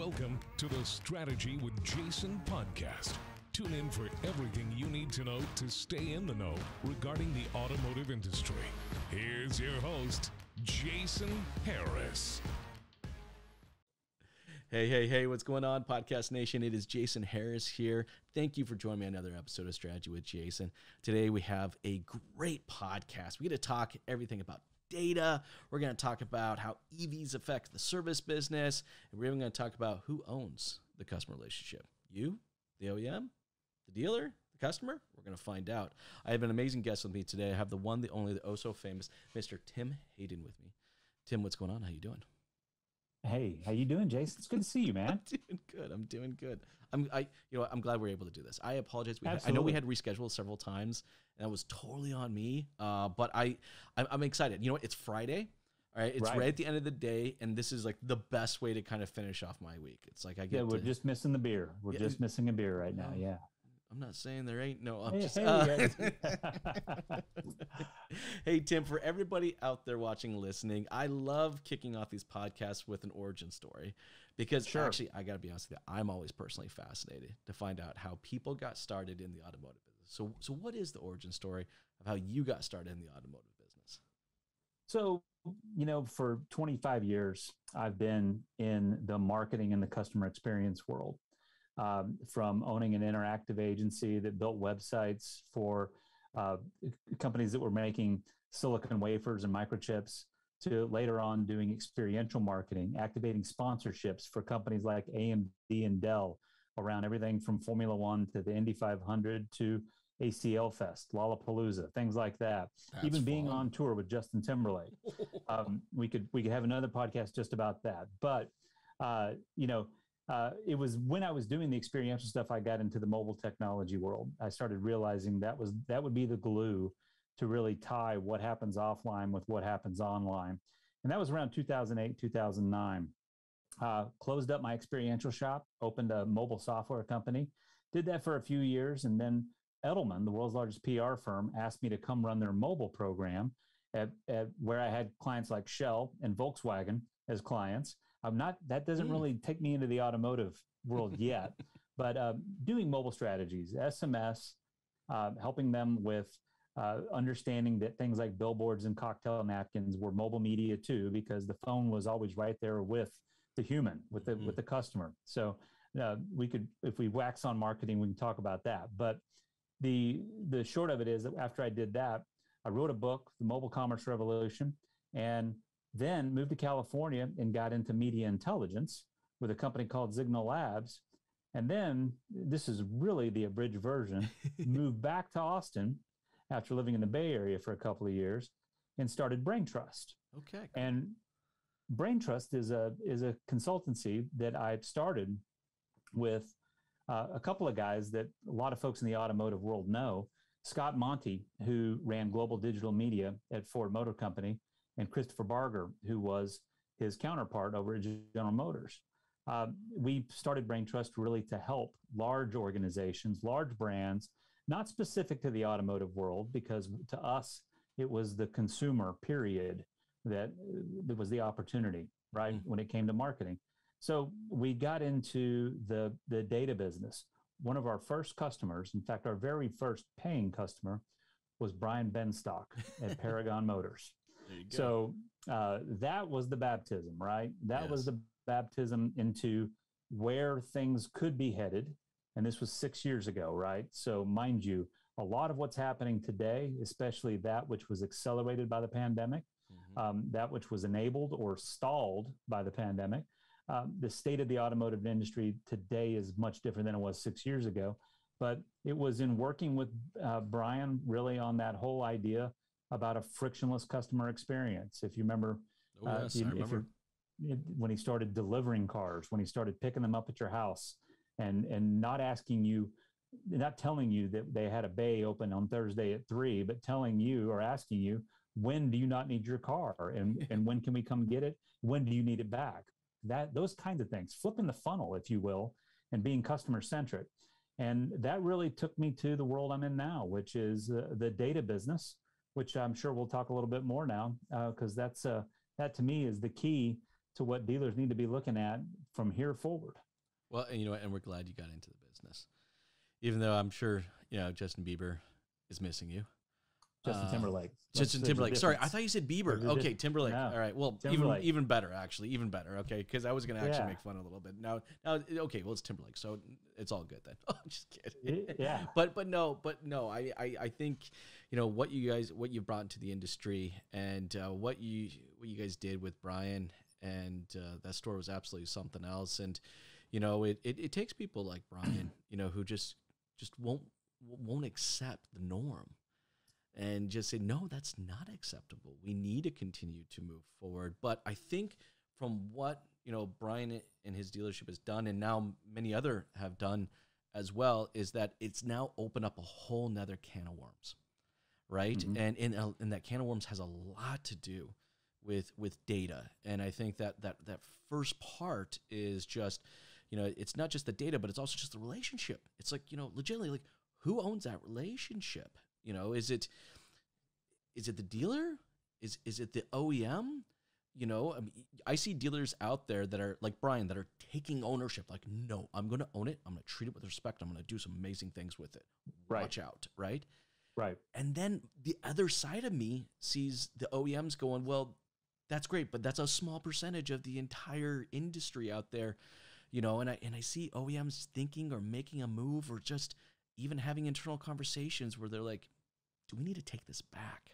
Welcome to the Strategy with Jason podcast. Tune in for everything you need to know to stay in the know regarding the automotive industry. Here's your host, Jason Harris. Hey, what's going on, Podcast Nation? It is Jason Harris here. Thank you for joining me on another episode of Strategy with Jason. Today we have a great podcast. We're going to talk everything about data. We're going to talk about how EVs affect the service business. And we're even going to talk about who owns the customer relationship. You, the OEM, the dealer, the customer? We're going to find out. I have an amazing guest with me today. I have the one, the only, the oh so famous Mr. Tim Hayden with me. Tim, what's going on? How you doing? Hey, how you doing, Jason? It's good to see you, man. I'm doing good. I'm glad we're able to do this. I apologize. I know we had rescheduled several times, and that was totally on me. But I'm excited. You know what? It's Friday. All right. It's right at the end of the day, and this is like the best way to kind of finish off my week. It's like we're just missing the beer. We're just missing a beer right now. Yeah. I'm not saying there ain't no. I'm Hey, Tim, for everybody out there watching, listening, I love kicking off these podcasts with an origin story because actually, I got to be honest with you, I'm always personally fascinated to find out how people got started in the automotive business. So what is the origin story of how you got started in the automotive business? So, for 25 years, I've been in the marketing and the customer experience world. From owning an interactive agency that built websites for companies that were making silicon wafers and microchips, to later on doing experiential marketing, activating sponsorships for companies like AMD and Dell around everything from Formula One to the Indy 500 to ACL Fest, Lollapalooza, things like that. That's even being fun. on tour with Justin Timberlake. We could have another podcast just about that. But, it was when I was doing the experiential stuff, I got into the mobile technology world. I started realizing that would be the glue to really tie what happens offline with what happens online. And that was around 2008, 2009. Closed up my experiential shop, opened a mobile software company, did that for a few years. And then Edelman, the world's largest PR firm, asked me to come run their mobile program at where I had clients like Shell and Volkswagen as clients. That doesn't really take me into the automotive world yet, but doing mobile strategies, SMS, helping them with understanding that things like billboards and cocktail napkins were mobile media too, because the phone was always right there with the human, with the customer. So we could, if we wax on marketing, we can talk about that. But the short of it is that after I did that, I wrote a book, The Mobile Commerce Revolution, and then moved to California and got into media intelligence with a company called Signal Labs. And then, this is really the abridged version, moved back to Austin after living in the Bay Area for a couple of years and started Brain Trust. Okay. And Brain Trust is a consultancy that I started with a couple of guys that a lot of folks in the automotive world know. Scott Monty, who ran global digital media at Ford Motor Company, and Christopher Barger, who was his counterpart over at General Motors. We started Brain Trust really to help large organizations, large brands, not specific to the automotive world, because to us, it was the consumer, period, that was the opportunity, right, when it came to marketing. So we got into the data business. One of our first customers, in fact, our very first paying customer, was Brian Benstock at Paragon Motors. So that was the baptism, right? That was the baptism into where things could be headed. And this was 6 years ago, right? So mind you, a lot of what's happening today, especially that which was accelerated by the pandemic, that which was enabled or stalled by the pandemic, the state of the automotive industry today is much different than it was 6 years ago. But it was in working with Brian really on that whole idea about a frictionless customer experience. If you remember, I remember. When he started delivering cars, when he started picking them up at your house and not asking you, not telling you that they had a bay open on Thursday at 3, but telling you or asking you, when do you not need your car? And when can we come get it? When do you need it back? Those kinds of things, flipping the funnel, if you will, and being customer centric. And that really took me to the world I'm in now, which is the data business, which I'm sure we'll talk a little bit more now, because that to me is the key to what dealers need to be looking at from here forward. Well, and and we're glad you got into the business, even though I'm sure Justin Bieber is missing you. Justin Timberlake. Justin Timberlake. Sorry, I thought you said Bieber. Okay, Timberlake. No, all right. Well, even better, actually. Even better. Okay, because I was going to actually make fun a little bit. Now, okay. Well, it's Timberlake, so it's all good then. Oh, I'm just kidding. Yeah. But no. I think what you brought into the industry and what you guys did with Brian and that store was absolutely something else. And it takes people like Brian, who just won't accept the norm. And just say, no, that's not acceptable. We need to continue to move forward. But I think from what, Brian and his dealership has done, and now many other have done as well, is that it's now opened up a whole nother can of worms, right? Mm-hmm. And that can of worms has a lot to do with data. And I think that first part is just, it's not just the data, but it's also just the relationship. It's like, legitimately, like, who owns that relationship? Is it the dealer? Is it the OEM? I see dealers out there that are like Brian that are taking ownership. Like, no, I'm going to own it. I'm going to treat it with respect. I'm going to do some amazing things with it. Right. Watch out, right? Right. And then the other side of me sees the OEMs going, well, that's great, but that's a small percentage of the entire industry out there, And I see OEMs thinking or making a move or just even having internal conversations where they're like, do we need to take this back?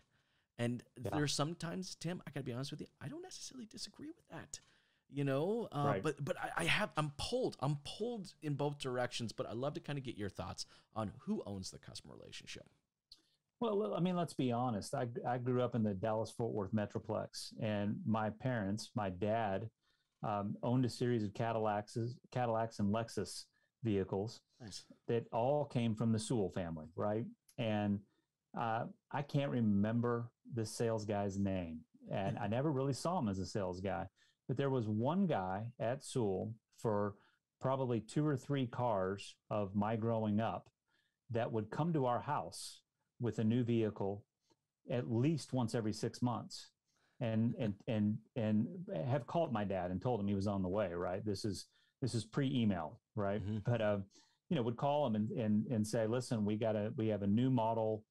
And there's sometimes, Tim, I gotta be honest with you, I don't necessarily disagree with that, right. But I'm pulled in both directions. But I'd love to kind of get your thoughts on who owns the customer relationship. Well, I mean, let's be honest. I grew up in the Dallas-Fort Worth Metroplex, and my dad, owned a series of Cadillacs and Lexus vehicles. Nice. That all came from the Sewell family, right? And I can't remember the sales guy's name, and I never really saw him as a sales guy. But there was one guy at Sewell for probably 2 or 3 cars of my growing up that would come to our house with a new vehicle at least once every 6 months, and have called my dad and told him he was on the way. Right? This is pre-email, right? Mm-hmm. But would call him and say, listen, we have a new model.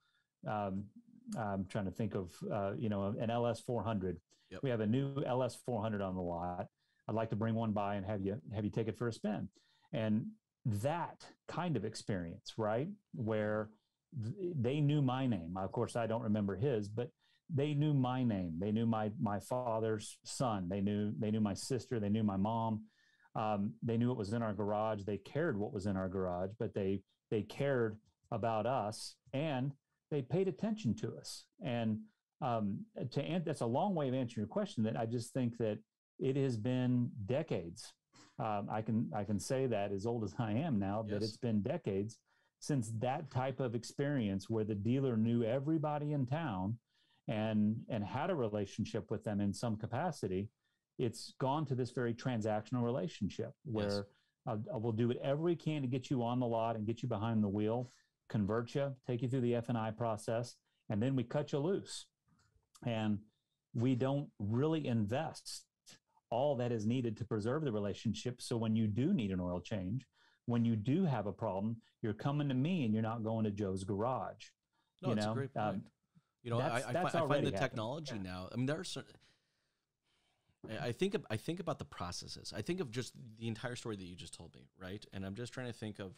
I'm trying to think of, an LS 400. Yep. We have a new LS 400 on the lot. I'd like to bring one by and have you take it for a spin. And that kind of experience, right? Where they knew my name. Of course, I don't remember his, but they knew my name. They knew my father's son. They knew my sister. They knew my mom. They knew what was in our garage. They cared what was in our garage, but they cared about us and they paid attention to us. And that's a long way of answering your question. That I just think that it has been decades. I can say that as old as I am now, that it's been decades since that type of experience where the dealer knew everybody in town and had a relationship with them in some capacity. It's gone to this very transactional relationship where we'll do whatever we can to get you on the lot and get you behind the wheel, convert you, take you through the F&I process, and then we cut you loose. And we don't really invest all that is needed to preserve the relationship. So when you do need an oil change, when you do have a problem, you're coming to me and you're not going to Joe's garage. No, that's a great point. I find the technology now. I mean, there are certain. I think about the processes. I think of just the entire story that you just told me, right? And I'm just trying to think of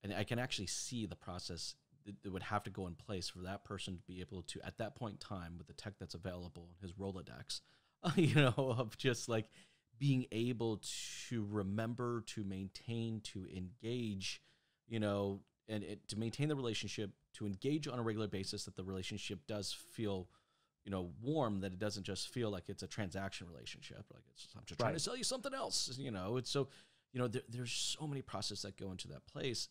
and I can actually see the process that would have to go in place for that person to be able to, at that point in time, with the tech that's available, his Rolodex, of just being able to remember, to maintain, to engage, and to maintain the relationship, to engage on a regular basis, that the relationship does feel warm, that it doesn't just feel like it's a transaction relationship. Like I'm just trying to sell you something else. It's so, there's so many processes that go into that place,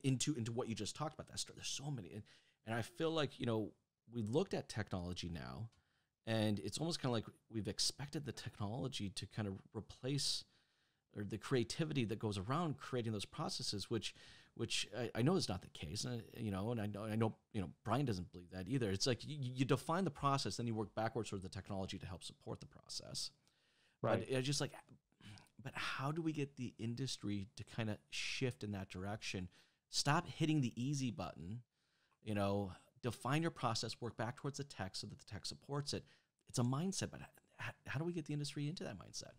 into what you just talked about. There's so many, and I feel like we looked at technology now, and it's almost kind of like we've expected the technology to kind of replace, or the creativity that goes around creating those processes, which I know is not the case, and I know Brian doesn't believe that either. It's like you define the process, then you work backwards towards the technology to help support the process. Right. But it's just like, but how do we get the industry to kind of shift in that direction? Stop hitting the easy button, define your process, work back towards the tech so that the tech supports it. It's a mindset, but how do we get the industry into that mindset?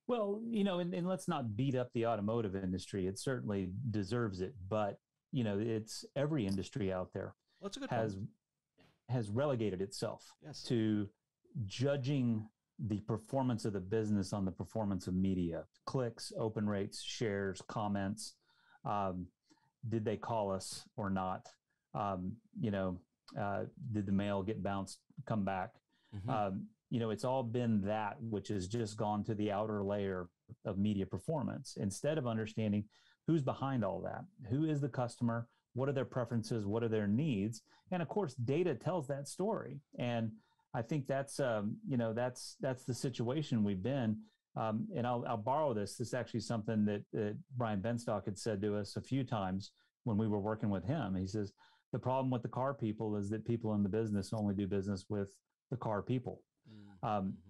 Well, and let's not beat up the automotive industry. It certainly deserves it, but it's every industry out there well, that's a good has relegated itself to judging the performance of the business on the performance of media, clicks, open rates, shares, comments. Did they call us or not? Did the mail get bounced, come back? Mm-hmm. It's all been that, which has just gone to the outer layer of media performance instead of understanding who's behind all that. Who is the customer? What are their preferences? What are their needs? And of course, data tells that story. And I think that's the situation we've been. And I'll borrow this. This is actually something that Brian Benstock had said to us a few times when we were working with him. He says, the problem with the car people is that people in the business only do business with the car people.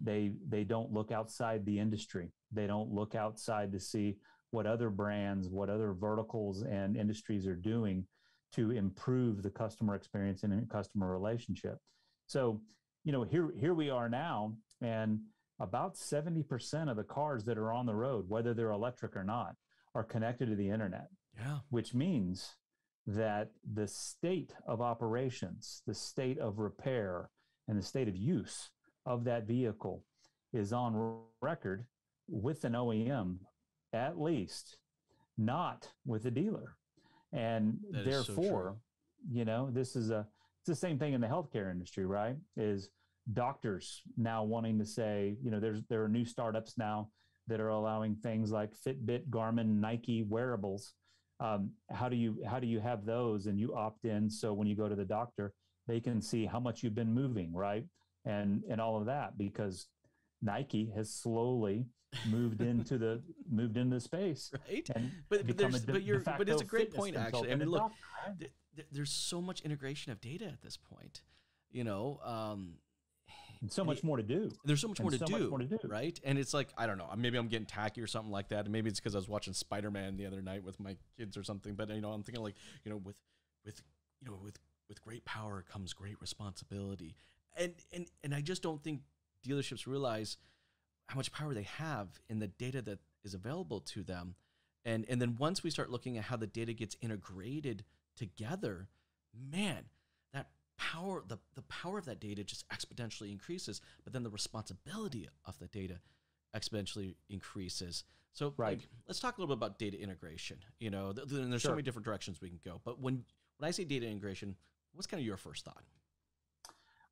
They don't look outside the industry. They don't look outside to see what other brands, what other verticals and industries are doing to improve the customer experience and customer relationship. So, here we are now, and about 70% of the cars that are on the road, whether they're electric or not, are connected to the internet. Yeah. Which means that the state of operations, the state of repair, and the state of use of that vehicle is on record with an OEM, at least, not with a dealer. And that therefore, this is it's the same thing in the healthcare industry, right? Is doctors now wanting to say, there are new startups now that are allowing things like Fitbit, Garmin, Nike wearables. How do you have those and you opt in so when you go to the doctor, they can see how much you've been moving, right? And all of that, because Nike has slowly moved into the space, right? But it's a great point, actually. I mean, look, there's so much integration of data at this point, and so much more to do. There's so much more to do, right? And it's like, I don't know, maybe I'm getting tacky or something like that, and maybe it's because I was watching Spider-Man the other night with my kids or something. But I'm thinking like, with great power comes great responsibility, and I just don't think dealerships realize how much power they have in the data that is available to them. And then once we start looking at how the data gets integrated together, man, that power, the power of that data just exponentially increases, but then the responsibility of the data exponentially increases. So right. Let's talk a little bit about data integration. There's so many different directions we can go, but when I say data integration, what's kind of your first thought?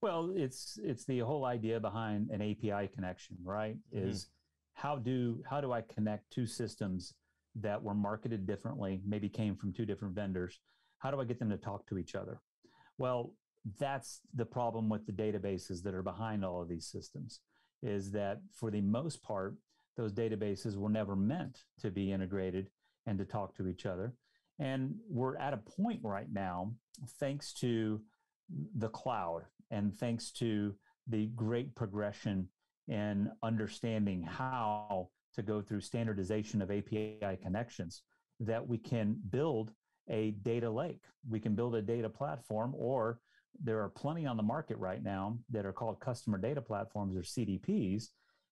Well, it's the whole idea behind an API connection, right? Mm-hmm. Is how do I connect two systems that were marketed differently, maybe came from two different vendors? How do I get them to talk to each other? Well, that's the problem with the databases that are behind all of these systems, is that for the most part, those databases were never meant to be integrated and to talk to each other. And we're at a point right now, thanks to the cloud and thanks to the great progression in understanding how to go through standardization of API connections, that we can build a data lake. We can build a data platform, or there are plenty on the market right now that are called customer data platforms, or CDPs,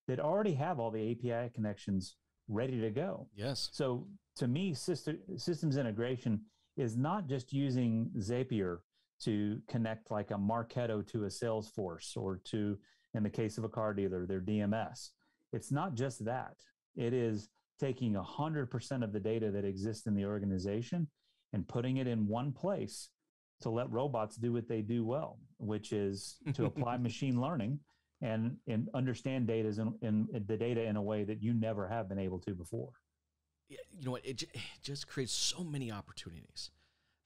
that already have all the API connections ready to go. Yes. So to me, systems integration is not just using Zapier to connect like a Marketo to a Salesforce, or to, in the case of a car dealer, their DMS. It's not just that. It is taking 100% of the data that exists in the organization and putting it in one place to let robots do what they do well, which is to apply machine learning and understand data in the data in a way that you never have been able to before. You know what? It just creates so many opportunities.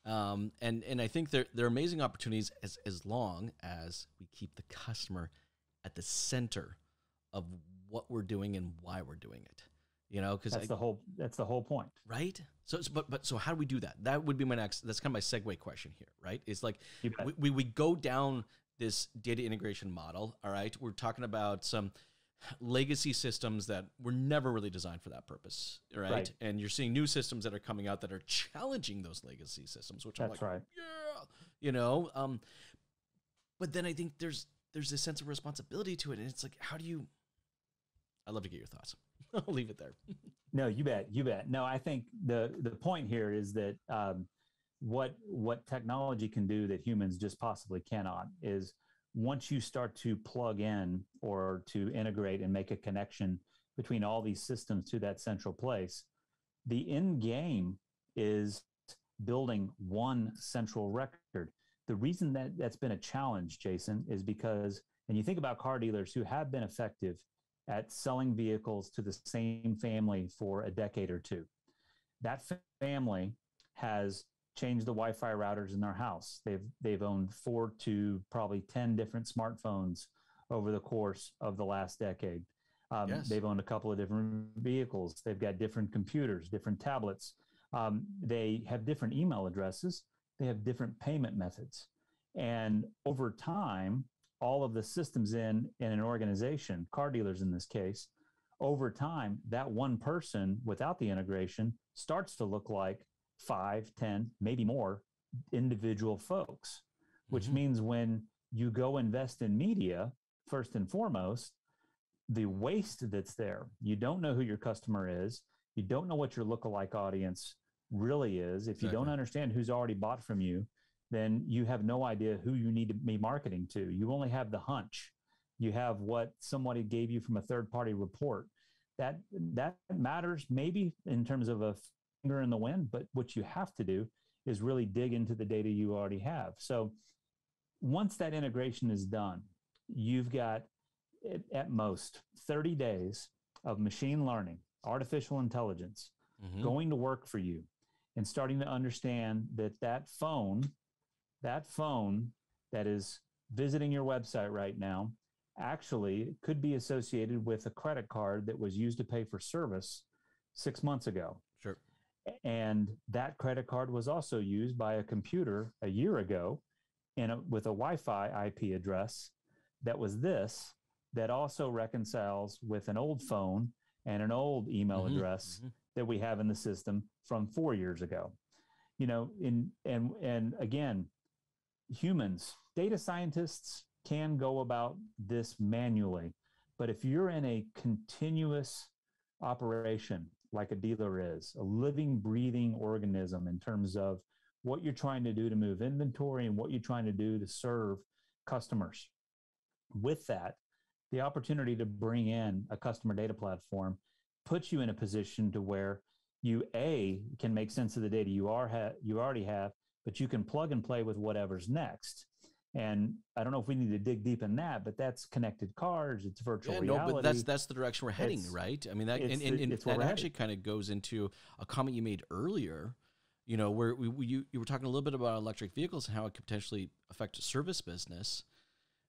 And I think they're amazing opportunities as long as we keep the customer at the center of what we're doing and why we're doing it. Because that's the whole point, right? So how do we do that? That would be that's kind of my segue question here, right? It's like we go down this data integration model. All right, we're talking about some legacy systems that were never really designed for that purpose, right? And you're seeing new systems that are coming out that are challenging those legacy systems, which I'm like, yeah, you know. But then I think there's this sense of responsibility to it, and it's like, how do you? I'd love to get your thoughts. I'll leave it there. No, you bet. No, I think the point here is that what technology can do that humans just possibly cannot is, once you start to plug in or to integrate and make a connection between all these systems to that central place, the end game is building one central record. The reason that that's been a challenge, Jason, is because, and you think about car dealers who have been effective at selling vehicles to the same family for a decade or two. That family has changed the Wi-Fi routers in their house. They've owned 4 to probably 10 different smartphones over the course of the last decade. Yes. They've owned a couple of different vehicles. They've got different computers, different tablets. They have different email addresses. They have different payment methods. And over time, all of the systems in an organization, car dealers in this case, over time, that one person without the integration starts to look like 5, 10, maybe more individual folks, which means when you go invest in media, first and foremost, the waste that's there, you don't know who your customer is. You don't know what your lookalike audience really is. If you don't understand who's already bought from you, then you have no idea who you need to be marketing to. You only have the hunch. You have what somebody gave you from a third-party report. That matters maybe in terms of a finger in the wind, but what you have to do is really dig into the data you already have. So once that integration is done, you've got at most 30 days of machine learning, artificial intelligence, going to work for you and starting to understand that phone that is visiting your website right now actually could be associated with a credit card that was used to pay for service 6 months ago. Sure. And that credit card was also used by a computer a year ago with a Wi-Fi IP address that also reconciles with an old phone and an old email address that we have in the system from 4 years ago. You know, and again, humans, data scientists can go about this manually, but if you're in a continuous operation like a dealer is, a living, breathing organism in terms of what you're trying to do to move inventory and what you're trying to do to serve customers, with that, the opportunity to bring in a customer data platform puts you in a position to where you can make sense of the data you already have, but you can plug and play with whatever's next. And I don't know if we need to dig deep in that, but that's connected cars, it's virtual reality. No, but that's the direction we're heading, right? I mean, that actually kind of goes into a comment you made earlier, you know, where you were talking a little bit about electric vehicles and how it could potentially affect a service business.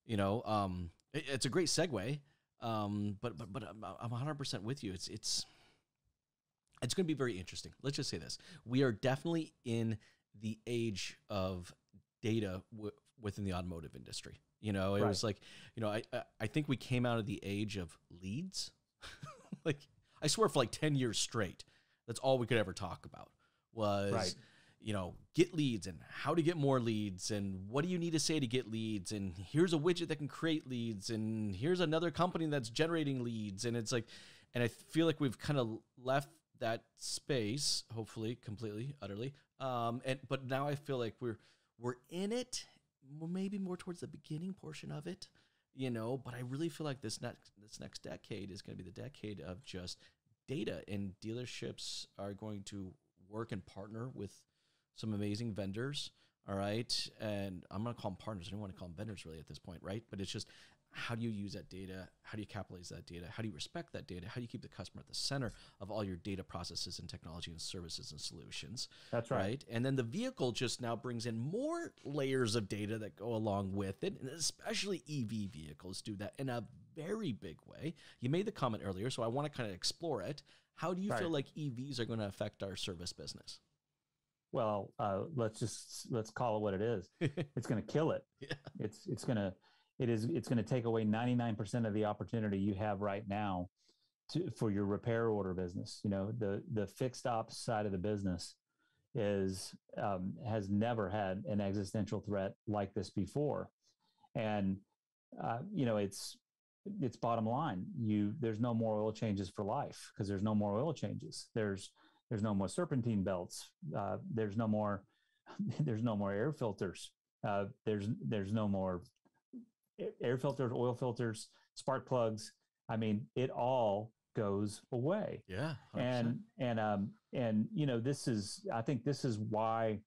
You know, it's a great segue, but I'm 100% with you. It's going to be very interesting. Let's just say this: we are definitely in the age of data within the automotive industry. You know, it was like, you know, I think we came out of the age of leads. Like, I swear for like 10 years straight, that's all we could ever talk about was, you know, get leads and how to get more leads and what do you need to say to get leads, and here's a widget that can create leads, and here's another company that's generating leads. And it's like, and I feel like we've kind of left that space, hopefully completely, utterly. But now I feel like we're in it, maybe more towards the beginning portion of it, you know, but I really feel like this next decade is going to be the decade of just data, and dealerships are going to work and partner with some amazing vendors. All right. And I'm going to call them partners. I don't want to call them vendors really at this point. Right. But it's just, how do you use that data? How do you capitalize that data? How do you respect that data? How do you keep the customer at the center of all your data processes and technology and services and solutions? That's right. And then the vehicle just now brings in more layers of data that go along with it. And especially EV vehicles do that in a very big way. You made the comment earlier, so I want to kind of explore it. How do you feel like EVs are going to affect our service business? Well, let's call it what it is. It's going to kill it. Yeah. It's going to, it's going to take away 99% of the opportunity you have right now for your repair order business. The fixed ops side of the business has never had an existential threat like this before. And it's bottom line. There's no more oil changes for life, because there's no more oil changes. There's no more serpentine belts. There's no more air filters. There's no more air filters, oil filters, spark plugs. I mean, it all goes away. Yeah. 100%. I think this is why,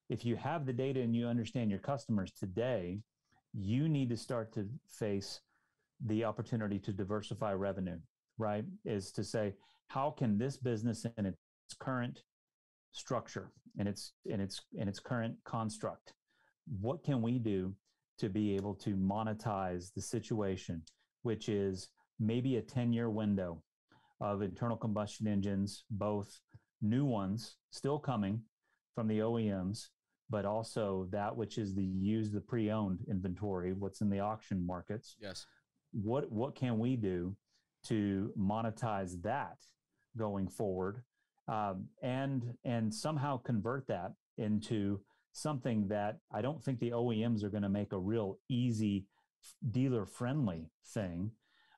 if you have the data and you understand your customers today, you need to start to face the opportunity to diversify revenue, right? Is to say, how can this business in its current structure and its current construct, what can we do to be able to monetize the situation, which is maybe a 10-year window of internal combustion engines, both new ones still coming from the OEMs, but also that which is the pre-owned inventory, what's in the auction markets. Yes. What can we do to monetize that going forward, and somehow convert that into something that I don't think the OEMs are going to make a real easy dealer-friendly thing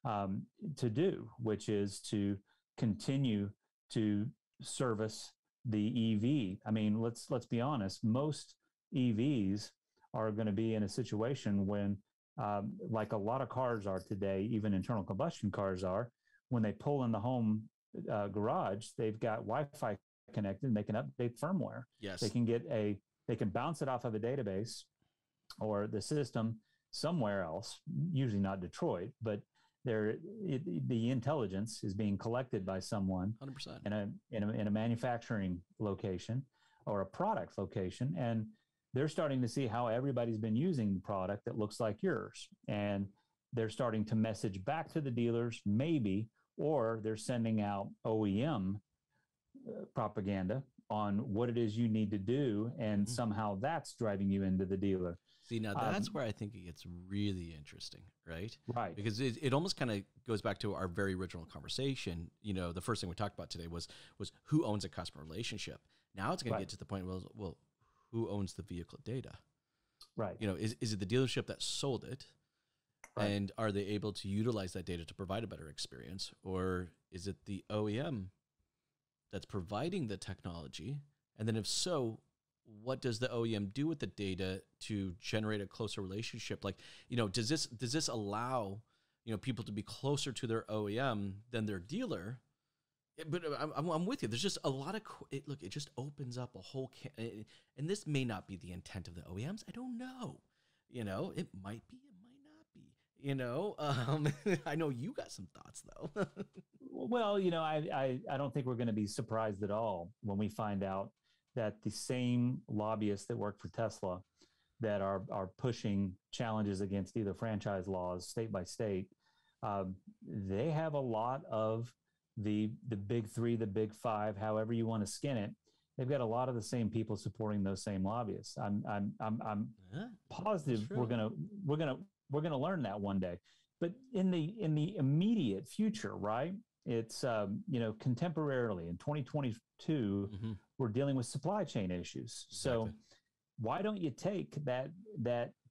to do, which is to continue to service the EV. I mean, let's be honest. Most EVs are going to be in a situation when, like a lot of cars are today, even internal combustion cars are, when they pull in the home garage, they've got Wi-Fi connected, and they can update firmware. Yes. They can bounce it off of a database or the system somewhere else, usually not Detroit, but the intelligence is being collected by someone 100% in a manufacturing location or a product location, and they're starting to see how everybody's been using the product that looks like yours, and they're starting to message back to the dealers, maybe, or they're sending out OEM propaganda on what it is you need to do, and somehow that's driving you into the dealer. See, now that's where I think it gets really interesting, right? Right. Because it almost kind of goes back to our very original conversation. The first thing we talked about today was who owns a customer relationship. Now it's going to get to the point, well, who owns the vehicle data? Right. Is it the dealership that sold it? Right. And are they able to utilize that data to provide a better experience? Or is it the OEM that's providing the technology? And then if so, what does the OEM do with the data to generate a closer relationship? Like, does this allow, people to be closer to their OEM than their dealer? But I'm with you. There's just a lot of, it just opens up a whole, and this may not be the intent of the OEMs. I don't know. It might be, it might not be, I know you got some thoughts though. Well, I don't think we're going to be surprised at all when we find out that the same lobbyists that work for Tesla that are pushing challenges against either franchise laws state by state, they have a lot of the big three, the big five, however you want to skin it. They've got a lot of the same people supporting those same lobbyists. I'm positive we're gonna learn that one day. But in the immediate future, right? It's contemporarily in 2022, we're dealing with supply chain issues. Exactly. So why don't you take that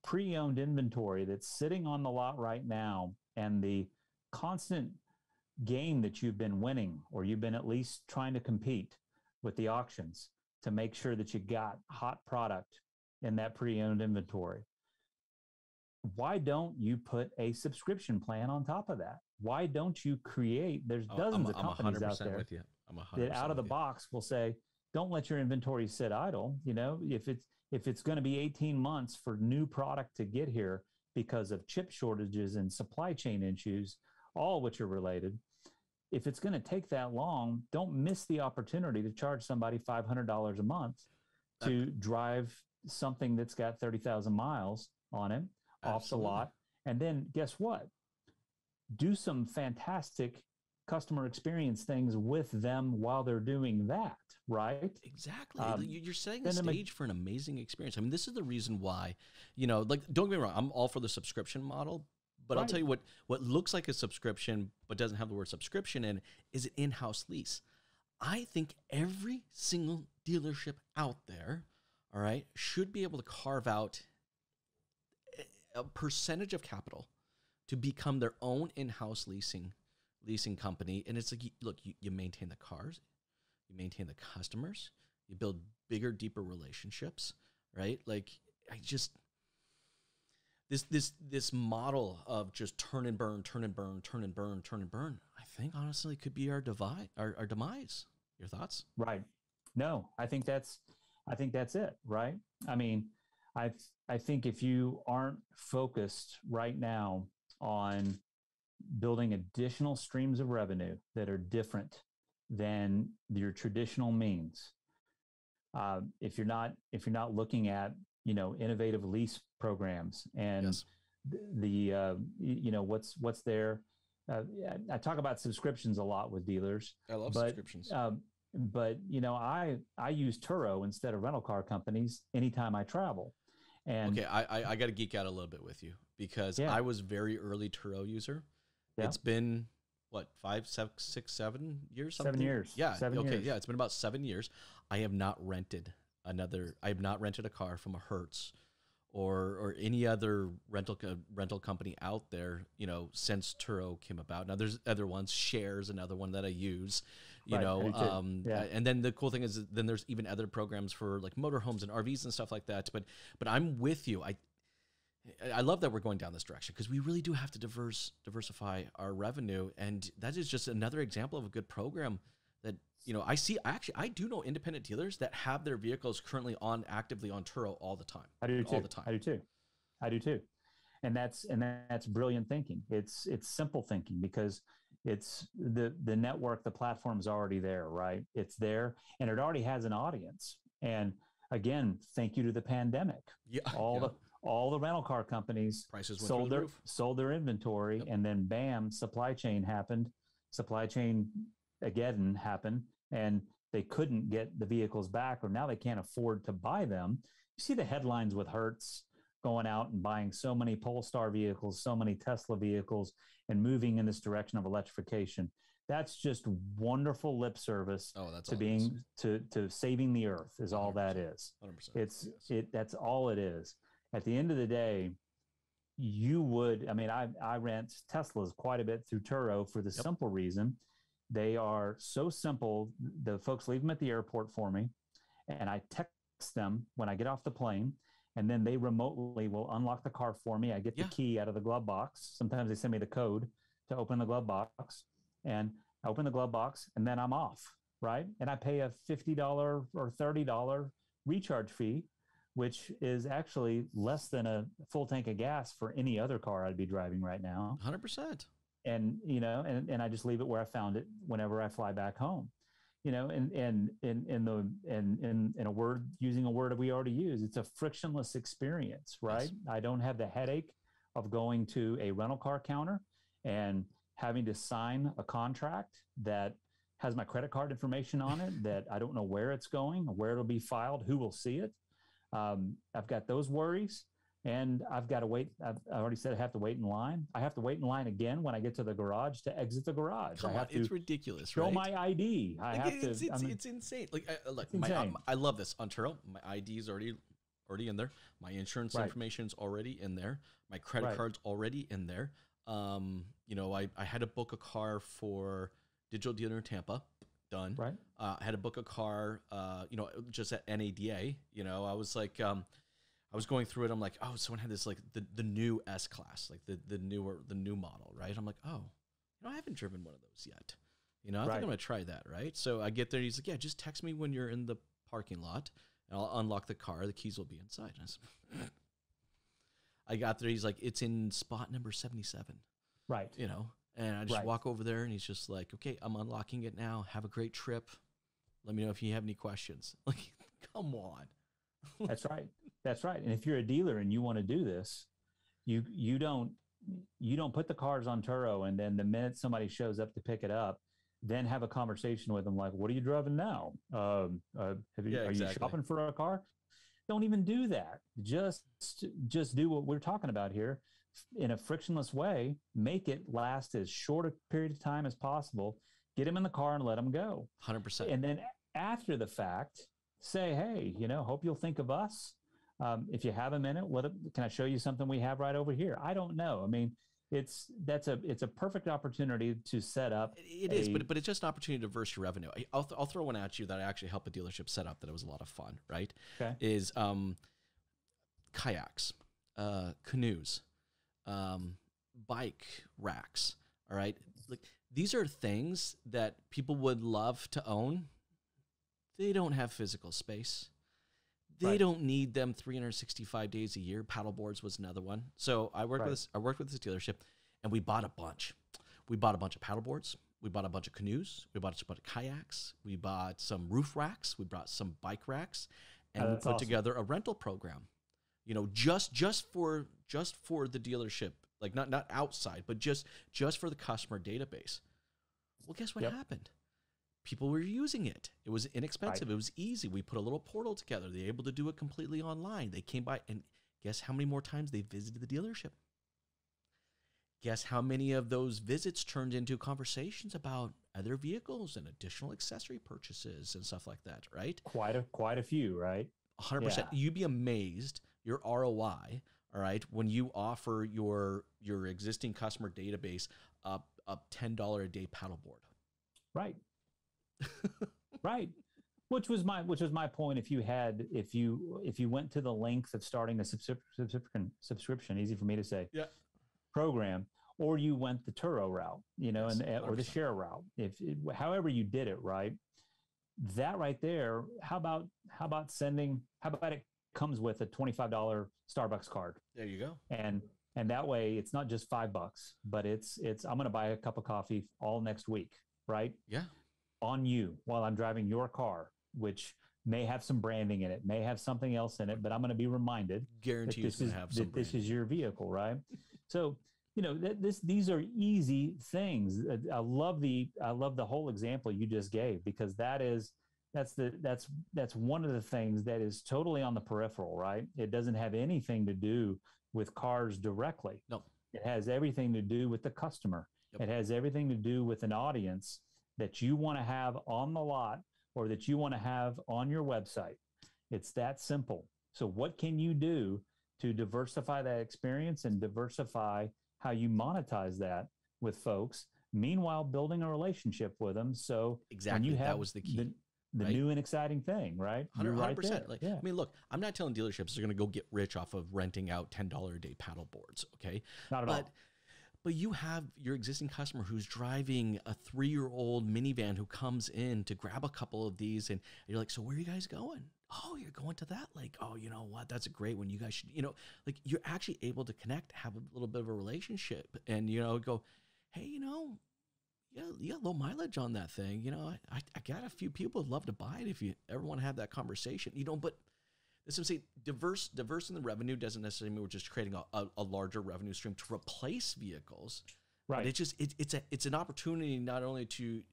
pre-owned inventory that's sitting on the lot right now, and the constant game that you've been winning, or you've been at least trying to compete with the auctions to make sure that you got hot product in that pre-owned inventory? Why don't you put a subscription plan on top of that? Why don't you create, there's dozens of companies out there with you. that out of the box will say, don't let your inventory sit idle. If it's going to be 18 months for new product to get here because of chip shortages and supply chain issues, all which are related, if it's going to take that long, don't miss the opportunity to charge somebody $500 a month to drive something that's got 30,000 miles on it off the lot. And then guess what? Do some fantastic customer experience things with them while they're doing that, right? Exactly. You're setting the then stage for an amazing experience. I mean, this is the reason why, like, don't get me wrong, I'm all for the subscription model, but I'll tell you what looks like a subscription but doesn't have the word subscription in is an in-house lease. I think every single dealership out there, all right, should be able to carve out a percentage of capital to become their own in-house leasing company. And it's like, look, you maintain the cars, you maintain the customers, you build bigger, deeper relationships, right? Like, I just, this model of just turn and burn, I think honestly could be our demise. Your thoughts? Right. No, I think that's it, right? I mean, I think if you aren't focused right now on building additional streams of revenue that are different than your traditional means, if you're not looking at innovative lease programs and Yes. what's there. I talk about subscriptions a lot with dealers. I love subscriptions. But I use Turo instead of rental car companies anytime I travel. And okay, I got to geek out a little bit with you because I was very early Turo user. Yeah. It's been what, 5, 6, 7 years? Something? 7 years. Yeah. 7 okay. years. Yeah. It's been about 7 years. I have not rented a car from a Hertz or any other rental company out there, since Turo came about. Now there's other ones. Share's another one that I use, and then the cool thing is then there's even other programs for like motorhomes and RVs and stuff like that. But I'm with you. I love that we're going down this direction because we really do have to diversify our revenue, and that is just another example of a good program that I do know independent dealers that have their vehicles currently actively on Turo all the time. I do too. All the time. I do too. And that's brilliant thinking. It's simple thinking because it's the network, the platform's already there, right? It's there and it already has an audience. And again, thank you to the pandemic. Yeah. All the rental car companies prices went sold their inventory, and then bam, supply chain happened. Supply chain again happened, and they couldn't get the vehicles back, or now they can't afford to buy them. You see the headlines with Hertz going out and buying so many Polestar vehicles, so many Tesla vehicles, and moving in this direction of electrification. That's just wonderful lip service to saving the earth is all that is. 100%. That's all it is. At the end of the day, I rent Teslas quite a bit through Turo for the simple reason. They are so simple. The folks leave them at the airport for me, and I text them when I get off the plane, and then they remotely will unlock the car for me. I get the key out of the glove box. Sometimes they send me the code to open the glove box, and I open the glove box, and then I'm off, right? And I pay a $50 or $30 recharge fee, which is actually less than a full tank of gas for any other car I'd be driving right now. 100%. And and I just leave it where I found it whenever I fly back home. In a word, using a word we already use, it's a frictionless experience, right? Yes. I don't have the headache of going to a rental car counter and having to sign a contract that has my credit card information on it that I don't know where it's going, where it'll be filed, who will see it. I've got those worries, and I've got to wait. I've already said I have to wait in line. I have to wait in line again when I get to the garage to exit the garage. It's ridiculous, show right? my ID. It's insane. Like, I love this on Turo. My ID is already in there. My insurance information is already in there. My credit card's already in there. I had to book a car for Digital Dealer in Tampa. Done. Right. I had to book a car, just at NADA. I was like, I was going through it. I'm like, oh, someone had this like the new S class, like the new model, right? I'm like, oh, I haven't driven one of those yet. I think I'm gonna try that, right? So I get there. He's like, yeah, just text me when you're in the parking lot, and I'll unlock the car. The keys will be inside. And I said, I got there. He's like, it's in spot number 77. Right. And I just walk over there, and he's just like, okay, I'm unlocking it now. Have a great trip. Let me know if you have any questions. Like, come on. That's right. And if you're a dealer and you want to do this, you don't you don't put the cars on Turo, and then the minute somebody shows up to pick it up, then have a conversation with them like, what are you driving now? Are you shopping for a car? Don't even do that. Just do what we're talking about here in a frictionless way. Make it last as short a period of time as possible. Get them in the car and let them go. 100%. And then after the fact, say, hey, hope you'll think of us. If you have a minute, can I show you something we have right over here? I don't know. I mean, it's a perfect opportunity to set up. It is, but it's just an opportunity to diversify your revenue. I'll throw one at you that I actually helped a dealership set up that it was a lot of fun, right? Okay. Is kayaks, canoes, bike racks, all right? Like, these are things that people would love to own. They don't have physical space. They don't need them 365 days a year. Paddleboards was another one. So I worked with this dealership, and we bought a bunch. We bought a bunch of paddleboards. We bought a bunch of canoes. We bought a bunch of kayaks. We bought some roof racks. We brought some bike racks, and we put together a rental program. Just for the dealership, like not outside, but just for the customer database. Well, guess what happened? People were using it. It was inexpensive. It was easy. We put a little portal together. They were able to do it completely online. They came by, and guess how many more times they visited the dealership? Guess how many of those visits turned into conversations about other vehicles and additional accessory purchases and stuff like that, right? Quite a few, right? 100%. You'd be amazed your ROI, all right, when you offer your existing customer database a $10 a day paddleboard. Right. Right. Which was my point. If you went to the length of starting a subscription, easy for me to say, program, or you went the Turo route, or the share route, however you did it, right? That right there. How about it comes with a $25 Starbucks card? There you go. And that way it's not just $5, but it's I'm going to buy a cup of coffee all next week, right? Yeah. On you while I'm driving your car, which may have some branding in it, may have something else in it, but I'm going to be reminded guarantee that this is your vehicle, right? So, these are easy things. I love the whole example you just gave, because that's one of the things that is totally on the peripheral, right? It doesn't have anything to do with cars directly. No. It has everything to do with the customer. Yep. It has everything to do with an audience that you want to have on the lot or that you want to have on your website. It's that simple. So what can you do to diversify that experience and diversify how you monetize that with folks, meanwhile building a relationship with them? So exactly, that was the key. The right? New and exciting thing, right? 100%. Right. I mean, look, I'm not telling dealerships they're going to go get rich off of renting out $10 a day paddle boards, okay? Not at all. But you have your existing customer who's driving a 3-year-old minivan who comes in to grab a couple of these, and you're like, so where are you guys going? Oh, you're going to that lake. Oh, you know what? That's a great one. You guys should, like, you're actually able to connect, have a little bit of a relationship, and, go, hey, you got low mileage on that thing. I got a few people who'd love to buy it if you ever want to have that conversation, but this is say diverse in the revenue doesn't necessarily mean we're just creating a larger revenue stream to replace vehicles. Right. But it's an opportunity not only to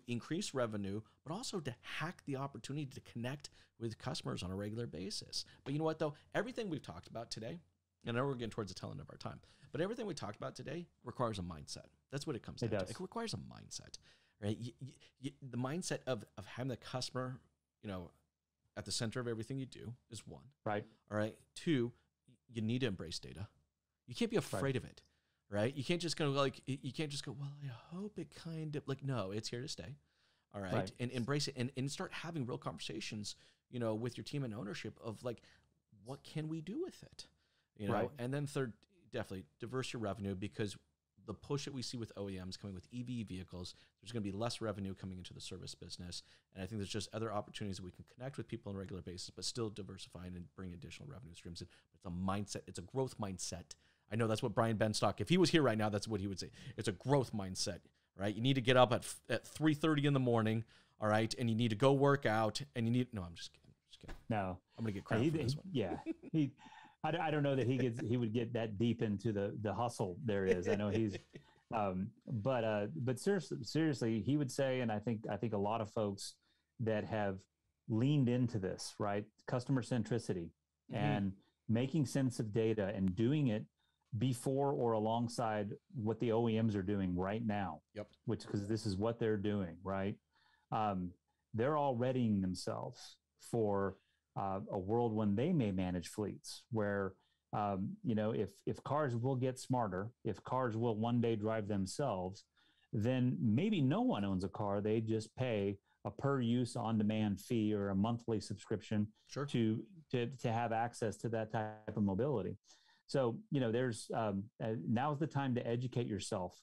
increase revenue, but also to hack the opportunity to connect with customers on a regular basis. But you know what though? Everything we've talked about today, and I know we're getting towards the tail end of our time, but everything we talked about today requires a mindset. That's what it comes down to. It requires a mindset, right? The mindset of having the customer, at the center of everything you do is one. Right. All right. 2, you need to embrace data. You can't be afraid of it, right? You can't just go well, I hope it kind of no, it's here to stay. All right. And embrace it and start having real conversations, with your team and ownership of what can we do with it? And then third, definitely diverse your revenue, because the push that we see with OEMs coming with EV vehicles, there's going to be less revenue coming into the service business. And I think there's just other opportunities that we can connect with people on a regular basis, but still diversifying and bring additional revenue streams in. It's a mindset. It's a growth mindset. I know that's what Brian Benstock, if he was here right now, that's what he would say. It's a growth mindset, right? You need to get up at 3:30 in the morning, all right? And you need to go work out, and no, I'm just kidding. No. I'm going to get crap for this one. Yeah. I don't know that he would get that deep into the hustle there is. I know he's, but seriously, he would say, and I think a lot of folks that have leaned into this, right? Customer centricity and making sense of data and doing it before or alongside what the OEMs are doing right now. Yep. Because this is what they're doing, right? They're all readying themselves for a world when they may manage fleets where, if cars will get smarter, if cars will one day drive themselves, then maybe no one owns a car. They just pay a per use on demand fee or a monthly subscription to have access to that type of mobility. So, there's now's the time to educate yourself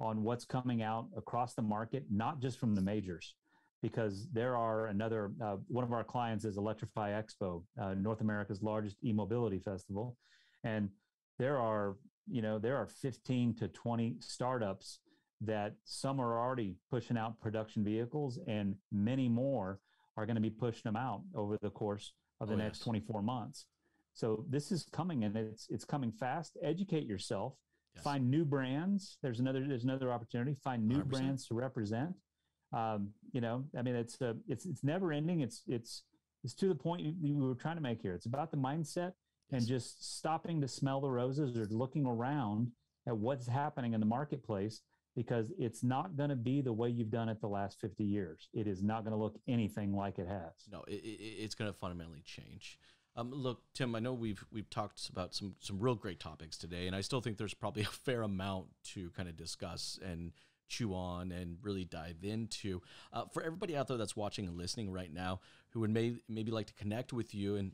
on what's coming out across the market, not just from the majors. Because there are one of our clients is Electrify Expo, North America's largest e-mobility festival. And there are 15 to 20 startups that some are already pushing out production vehicles, and many more are going to be pushing them out over the course of the next 24 months. So this is coming, and it's coming fast. Educate yourself, find new brands. There's another opportunity. Find new 100%. Brands to represent. It's never ending. It's to the point we were trying to make here. It's about the mindset and just stopping to smell the roses or looking around at what's happening in the marketplace, because it's not going to be the way you've done it the last 50 years. It is not going to look anything like it has. No, it's going to fundamentally change. Look, Tim, I know we've talked about some real great topics today, and I still think there's probably a fair amount to kind of discuss and chew on and really dive into. For everybody out there that's watching and listening right now who would maybe like to connect with you and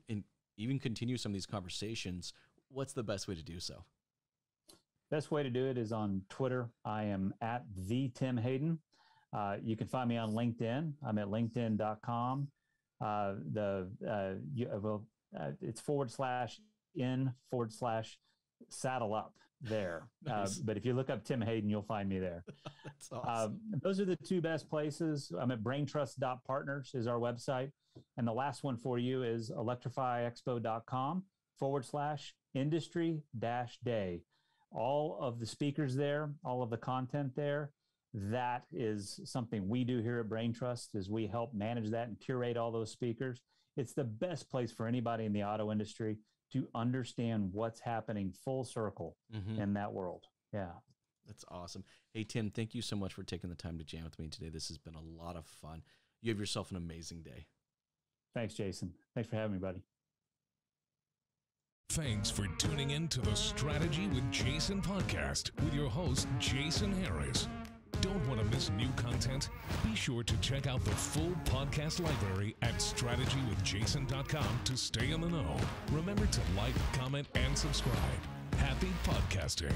even continue some of these conversations, what's the best way to do so? Best way to do it is on Twitter. I am at the Tim Hayden. You can find me on LinkedIn. I'm at linkedin.com. It's /in/saddle up there. Nice. But if you look up Tim Hayden, you'll find me there. That's awesome. Those are the two best places. I'm at braintrust.partners is our website. And the last one for you is electrifyexpo.com/industry-day. All of the speakers there, all of the content there, that is something we do here at BrainTrust, is we help manage that and curate all those speakers. It's the best place for anybody in the auto industry to understand what's happening full circle in that world. Yeah. That's awesome. Hey, Tim, thank you so much for taking the time to jam with me today. This has been a lot of fun. You have yourself an amazing day. Thanks, Jason. Thanks for having me, buddy. Thanks for tuning in to the Strategy with Jason podcast with your host, Jason Harris. Don't want to miss new content? Be sure to check out the full podcast library at strategywithjason.com to stay in the know. Remember to like, comment, and subscribe. Happy podcasting.